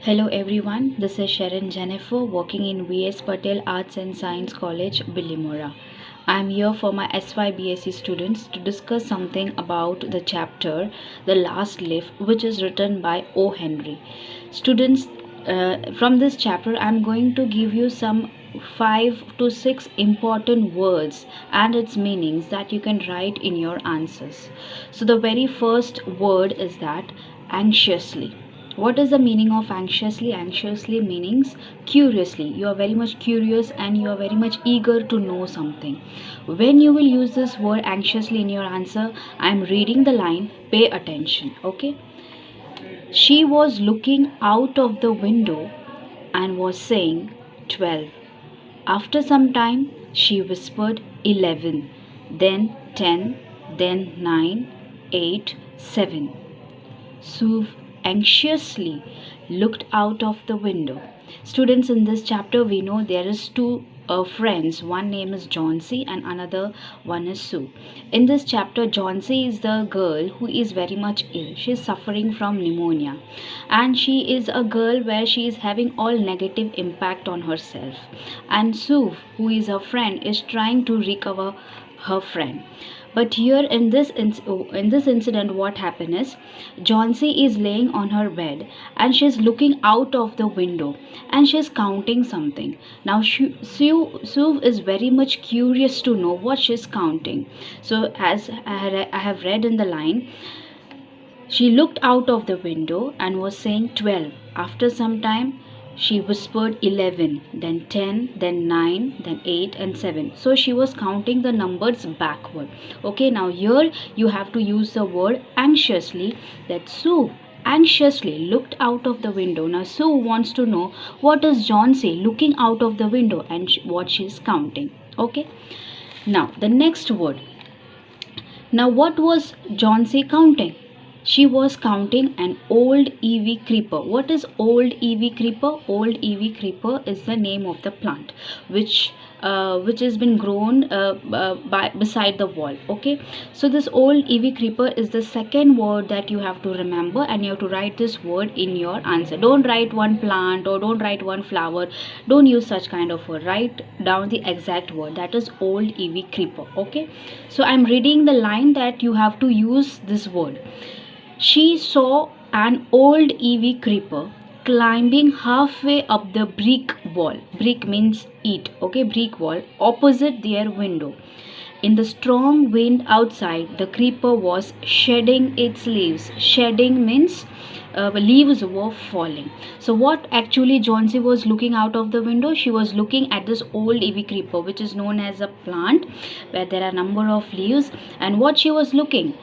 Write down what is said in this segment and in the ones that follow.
Hello everyone, this is Sharon Jennifer working in VS Patel Arts and Science College, Billimora. I am here for my SYBSE students to discuss something about the chapter The Last Leaf, which is written by O. Henry. Students, from this chapter I am going to give you some 5 to 6 important words and its meanings that you can write in your answers. So the very first word is that anxiously. What is the meaning of anxiously? Anxiously means curiously. You are very much curious and you are very much eager to know something. When you will use this word anxiously in your answer, I am reading the line, pay attention. Okay. She was looking out of the window and was saying 12. After some time, she whispered 11, then 10, then 9, 8, 7. Suv anxiously looked out of the window. Students, in this chapter we know there is two friends. One name is Johnsy and another one is Sue. In this chapter, Johnsy is the girl who is very much ill. She is suffering from pneumonia and she is a girl where she is having all negative impact on herself. And Sue, who is her friend, is trying to recover her friend. But here in this incident, what happened is Johnsy is laying on her bed and she's looking out of the window and she's counting something. Now Sue is very much curious to know what she's counting. So as I have read in the line, she looked out of the window and was saying 12. After some time, she whispered 11, then 10, then 9, then 8 and 7. So she was counting the numbers backward. Okay, now here you have to use the word anxiously, that Sue anxiously looked out of the window. Now Sue wants to know what is Johnsy looking out of the window and what she is counting. Okay, now the next word. Now what was Johnsy counting? She was counting an old Ivy creeper. What is old Ivy creeper? Old Ivy creeper is the name of the plant which has been grown beside the wall. Okay, so this old Ivy creeper is the second word that you have to remember, and you have to write this word in your answer. Don't write one plant or don't write one flower. Don't use such kind of word. Write down the exact word, that is old Ivy creeper. Okay, so I'm reading the line that you have to use this word. She saw an old Ivy creeper climbing halfway up the brick wall. Brick means eat. Okay, brick wall opposite their window. In the strong wind outside, the creeper was shedding its leaves. Shedding means leaves were falling. So what actually Johnsy was looking out of the window? She was looking at this old Ivy creeper, which is known as a plant where there are a number of leaves. And what she was looking,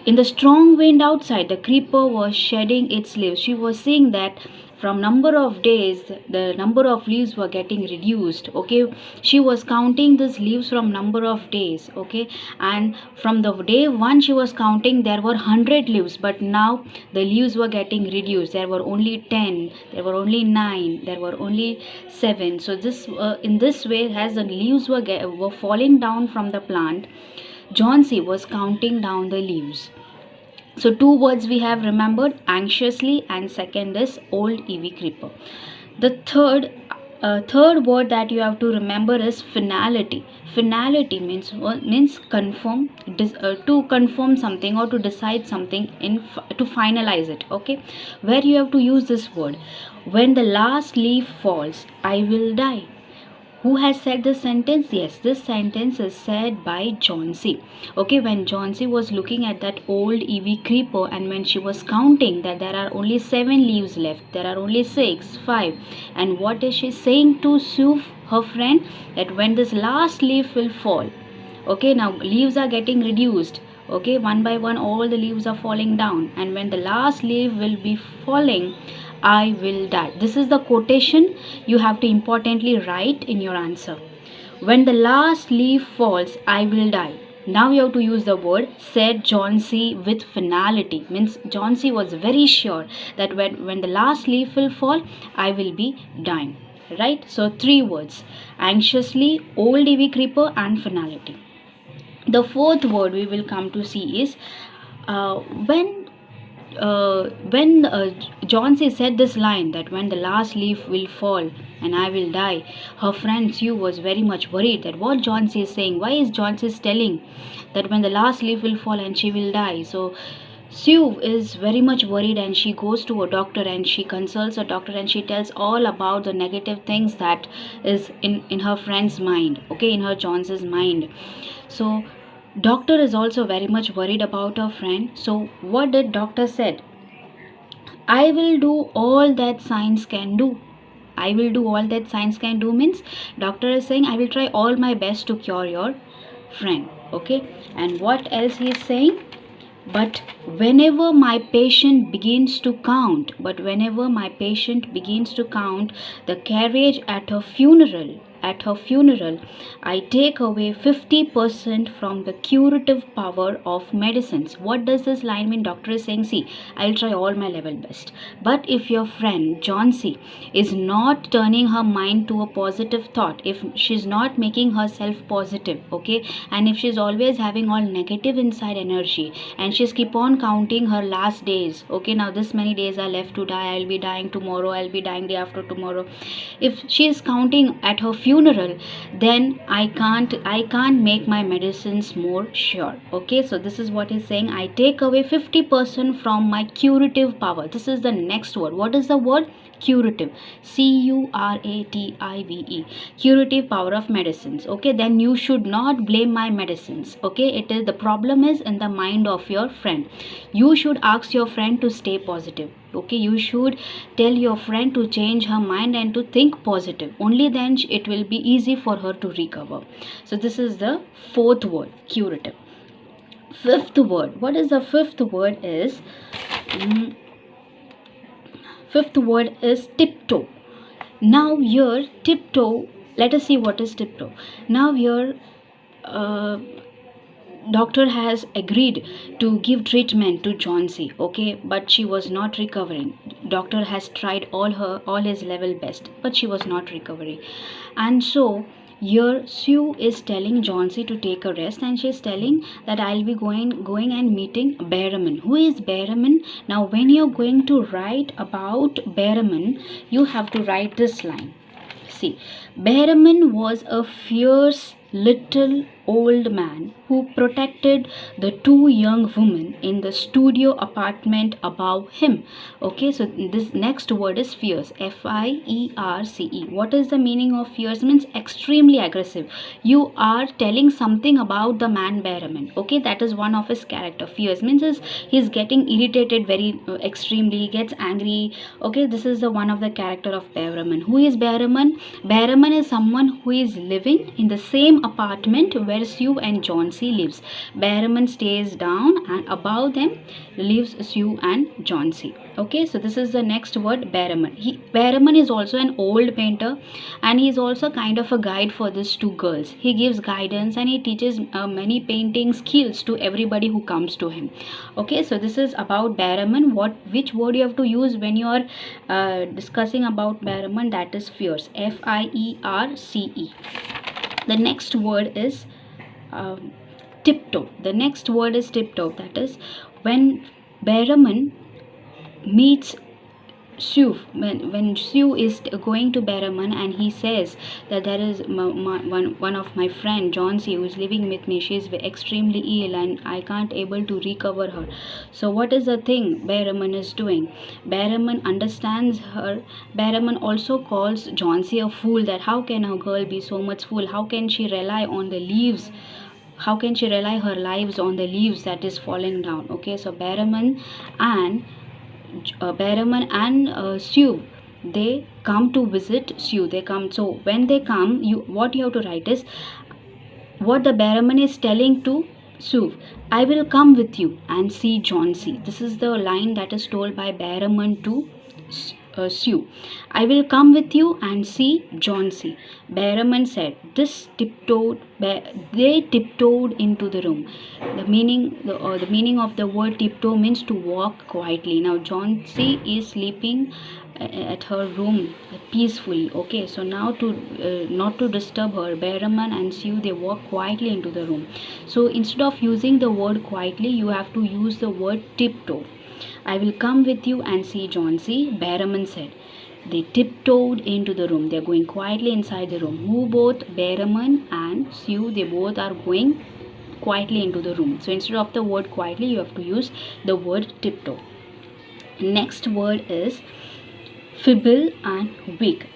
in the strong wind outside, the creeper was shedding its leaves. She was seeing that from number of days, the number of leaves were getting reduced. Okay, she was counting these leaves from number of days. Okay, and from the day one she was counting, there were 100 leaves, but now the leaves were getting reduced. There were only 10, there were only 9, there were only 7. So this in this way, as the leaves were falling down from the plant, Johnsy was counting down the leaves. So two words we have remembered, anxiously, and second is old Ivy creeper. The third word that you have to remember is finality. Finality means confirm, to confirm something or to decide something to finalize it. Okay, where you have to use this word. When the last leaf falls, I will die. Who has said this sentence? Yes, this sentence is said by Johnsy. Okay, when Johnsy was looking at that old Ivy creeper and when she was counting that there are only 7 leaves left, there are only 6, 5. And what is she saying to Sue, her friend? That when this last leaf will fall. Okay, now leaves are getting reduced. Okay, one by one all the leaves are falling down. And when the last leaf will be falling, I will die. This is the quotation you have to importantly write in your answer. When the last leaf falls, I will die. Now you have to use the word said Johnsy with finality. Means Johnsy was very sure that when the last leaf will fall, I will be dying. Right? So 3 words. Anxiously, old Ivy creeper and finality. The fourth word we will come to see is when when John C said this line that when the last leaf will fall and I will die, her friend Sue was very much worried that what John C is saying. Why is John C telling that when the last leaf will fall and she will die? So Sue is very much worried and she goes to a doctor and she consults a doctor and she tells all about the negative things that is in her friend's mind, okay, in her John's mind. So doctor is also very much worried about her friend. So what did doctor said? I will do all that science can do. I will do all that science can do means doctor is saying I will try all my best to cure your friend, okay. And what else he is saying? But whenever my patient begins to count, the carriage at her funeral, I take away 50% from the curative power of medicines. What does this line mean? Doctor is saying, see, I'll try all my level best. But if your friend John C is not turning her mind to a positive thought, if she's not making herself positive, okay, and if she's always having all negative inside energy and she's keep on counting her last days, okay, now this many days are left to die, I'll be dying tomorrow, I'll be dying day after tomorrow. If she is counting at her funeral, then I can't make my medicines more sure, okay. So this is what he's saying, I take away 50% from my curative power. This is the next word. What is the word? Curative. curative, curative power of medicines, okay. Then you should not blame my medicines, okay. It is the problem is in the mind of your friend. You should ask your friend to stay positive, okay. You should tell your friend to change her mind and to think positive. Only then it will be easy for her to recover. So this is the fourth word, curative. Fifth word. What is the fifth word? Is fifth word is tiptoe. Now here tiptoe, let us see what is tiptoe. Now here doctor has agreed to give treatment to John C, okay, but she was not recovering. Doctor has tried all his level best, but she was not recovering. And so here Sue is telling John C to take a rest, and she is telling that I'll be going and meeting Berriman. Who is Berriman? Now when you're going to write about Berriman, you have to write this line. See, Berriman was a fierce little old man who protected the two young women in the studio apartment above him. Okay, so this next word is fierce. F-I-E-R-C-E. What is the meaning of fierce? Means extremely aggressive. You are telling something about the man Berriman. Okay, that is one of his character. Fierce means he's getting irritated very extremely, he gets angry. Okay, this is the one of the character of Berriman. Who is Berriman? Berriman is someone who is living in the same apartment where Sue and John C lives. Berriman stays down and above them lives Sue and John C. Okay, so this is the next word, Berriman. Berriman is also an old painter, and he is also kind of a guide for these two girls. He gives guidance and he teaches many painting skills to everybody who comes to him. Okay, so this is about Berriman. Which word you have to use when you are discussing about Berriman? That is fierce. F-I-E-R-C-E. The next word is tiptoe. The next word is tiptoe. That is when Berriman meets Sue, when Sue is going to Berriman and he says that there is one of my friend John C who is living with me, she is extremely ill and I can't able to recover her. So what is the thing Berriman is doing? Berriman understands her. Berriman also calls John C a fool, that how can a girl be so much fool? How can she rely on the leaves? How can she rely her lives on the leaves that is falling down? Okay, so Berriman and Sue, they come to visit Sue. They come. So when they come, what you have to write is what the Berriman is telling to Sue. I will come with you and see John C. This is the line that is told by Berriman to Sue. I will come with you and see John C. Berriman said, they tiptoed into the room. The meaning of the word tiptoe means to walk quietly. Now John C is sleeping at her room peacefully. Okay, so now to not to disturb her, Berriman and Sue, they walk quietly into the room. So instead of using the word quietly, you have to use the word tiptoe. I will come with you and see Johnsy, Behramon said. They tiptoed into the room. They are going quietly inside the room. Who both, Behramon and Sue, they both are going quietly into the room. So instead of the word quietly, you have to use the word tiptoe. Next word is feeble and weak.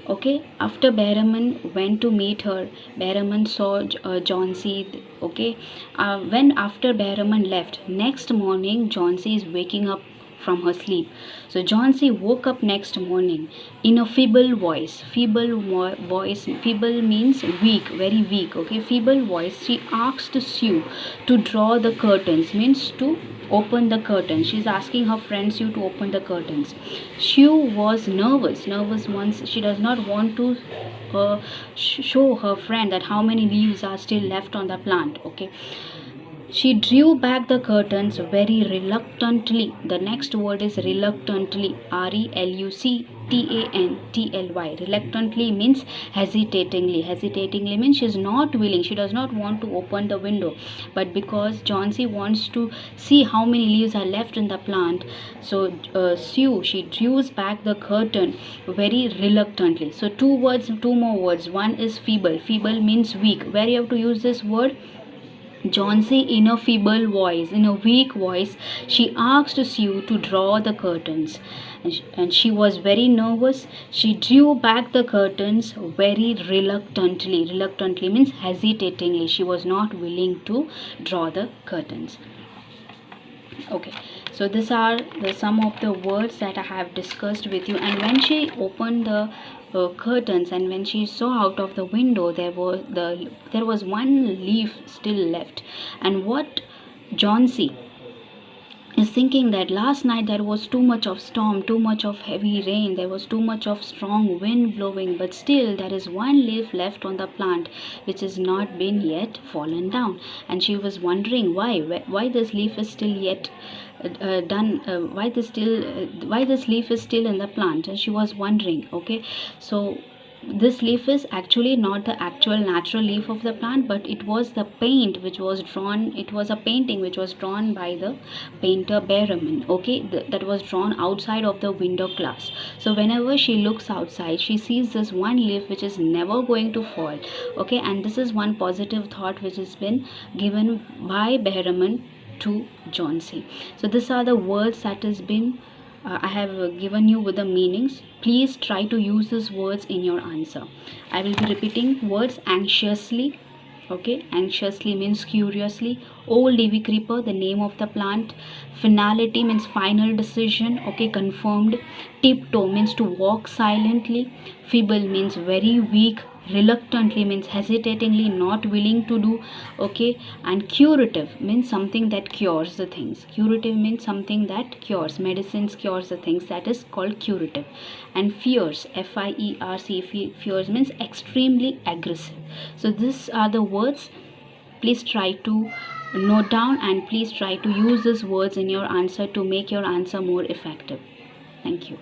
Okay, after Behramon went to meet her, Behramon saw Johnsy. Okay, when after Behramon left, next morning Johnsy is waking up from her sleep. So Johnsy woke up next morning in a feeble voice. Feeble means weak, very weak. Okay, feeble voice. She asked Sue to draw the curtains, means to open the curtains. She's asking her friend Sue to open the curtains. Sue was nervous once. She does not want to show her friend that how many leaves are still left on the plant. Okay, she drew back the curtains very reluctantly. The next word is reluctantly. Reluctantly. Reluctantly means hesitatingly. Hesitatingly means she is not willing. She does not want to open the window. But because Johnsy wants to see how many leaves are left in the plant, so Sue, she drew back the curtain very reluctantly. So two more words. One is feeble. Feeble means weak. Where you have to use this word? Johnsy, in a feeble voice, in a weak voice, she asked Sue to draw the curtains. And she was very nervous. She drew back the curtains very reluctantly. Reluctantly means hesitatingly. She was not willing to draw the curtains. Okay, so these are some of the words that I have discussed with you. And when she opened the curtains and when she saw out of the window, there was one leaf still left. And what Johnsy is thinking that last night there was too much of storm, too much of heavy rain, there was too much of strong wind blowing, but still there is one leaf left on the plant which has not been yet fallen down. And she was wondering why this leaf is still yet why this leaf is still in the plant. And she was wondering. Okay, so this leaf is actually not the actual natural leaf of the plant, but it was the paint which was drawn. It was a painting which was drawn by the painter Behramon. Okay, that was drawn outside of the window glass. So whenever she looks outside, she sees this one leaf which is never going to fall. Okay, and this is one positive thought which has been given by Behramon to Johnsy. So these are the words that has been I have given you with the meanings. Please try to use these words in your answer. I will be repeating words: anxiously. Okay, anxiously means curiously. Old ivy creeper, the name of the plant. Finality means final decision. Okay, confirmed. Tiptoe means to walk silently. Feeble means very weak. Reluctantly means hesitatingly, not willing to do. Okay, and curative means something that cures the things. Curative means something that cures. Medicines cures the things. That is called curative. And fierce, F-I-E-R-C, fierce means extremely aggressive. So these are the words. Please try to note down and please try to use these words in your answer to make your answer more effective. Thank you.